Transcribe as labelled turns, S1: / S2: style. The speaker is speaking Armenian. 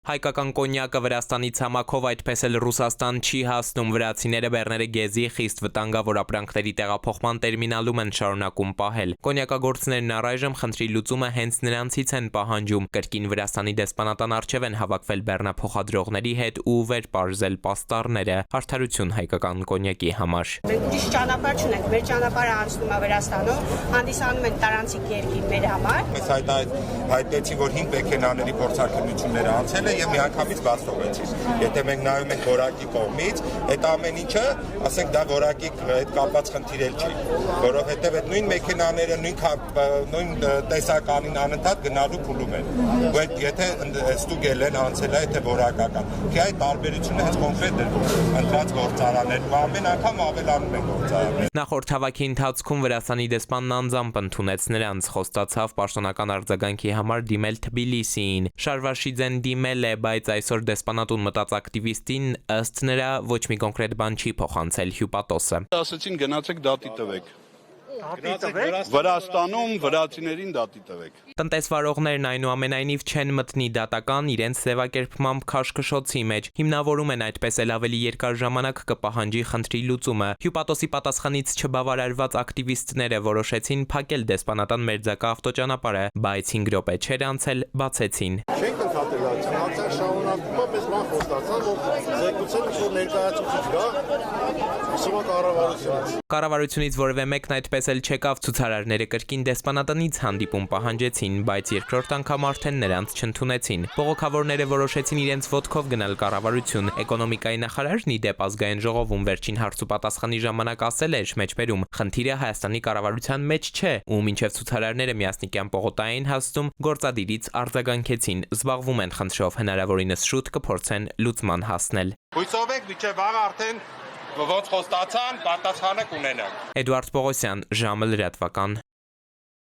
S1: Հայկական կոնյակը Վրաստանի ցամաքով, այդպես էլ Ռուսաստան չի հասնում։ Վրացիները բեռները գեզի խիստ վտանգավոր ապրանքների տեղափոխման տերմինալում են շարունակում պահել։ Կոնյակագործներն առայժմ խնդրի լուծումը հենց նրանցից են պահանջում։ Կրկին Վրաստանի դեսպանատան առջև են հավաքվել բեռնափոխադրողների հետ ու վերպարզել պաստառները։ Արդարություն հայկական կոնյակի համար։
S2: Մենք ուրիշ ճանապարհ չունենք, մեր ճանապարհը անցնում է Վրաստանով, հանդիսանում են տարանցիկ երկիր մեր համար։
S3: Mēs հայտնեցին, որ 5 մեքենաների փորձարկությունները անցել է եւ միանգամից բաց թողեցին։ Եթե մենք նայում ենք որակի կողմից, այդ ամեն ինչը, ասենք դա որակի հետ կապված խնդիր չի, որովհետեւ այդ նույն մեքենաները նույն տեսականին անընդհատ գնալու փուլում են։ Ու այդ եթե ստուգել են անցել է, եթե որակական։ כי այդ տարբերությունը հենց կոնկրետ է ընտրած գործարաններում ամեն անգամ ավելանում են գործարանները։
S1: Նախորդ հավաքի ընթացքում Վրաստանի դեսպանն անձամբ ընդունեց նրանց, խոստացավ պաշտոնական արձագանքի համար դիմել Թբիլիսիին։ Շարվարշիձեն դիմել է, բայց այսօր դեսպանատուն մտած ակտիվիստին ըստ նրա ոչ մի կոնկրետ բան չի փոխանցել հյուպատոսը։
S4: Ասացին գնացեք դատի տվեք։ Վրաստանում վրացիներին դատի տվեք։
S1: Տնտեսվարողներն այնուամենայնիվ չեն մտնի դատական իրենց ձևակերպմամբ քաշքշոցի մեջ, հիմնավորում են այդպես էլ ավելի երկար ժամանակ կպահանջի խնդրի լուծումը։ Հյուպատոսի պատասխանից չբավարարված ակտիվիստները որոշեցին փակել դեսպանատան մերձակա ավտոճանապարհը, բայց 5 րոպե չէր անցել, բացեցին։
S5: Չենք ընդհատել ցանցը շարունակում է, պես բան խոստացան, որ զեկուցել որ ներկայացուցիչ գա, ասում կառավարությունից։
S1: Կառավարությունից որևէ մեկն այդպես էլ չեկավ, ցուցարարները կրկին դեսպանատնից հանդիպում պահանջեցին, բայց երկրորդ անգամ արդեն նրանց չընդունեցին։ Բողոքավորները որոշեցին իրենց ոտքով գնալ կառավարություն։ Էկոնոմիկայի նախարարն ի դեպ ազգային ժողովում վերջին հարց ու պատասխանի ժամանակ ասել էր մեջբերում. խնդիրը Հայաստանի կառավարության մեջ չէ, ու մինչև ցուցարարները միասնիկյան պողոտային հասնում գործադիրից արձագանքեցին, զբաղվում են խնդրով, հնարավորինս շուտ կփորձեն լուծման հասնել։
S3: Հույսով եք մինչև վաղ արդեն ոնց խոստացան, պատասխանը կունենանք։
S1: Էդուարդ Պողոսյան, ժամը լրատվական։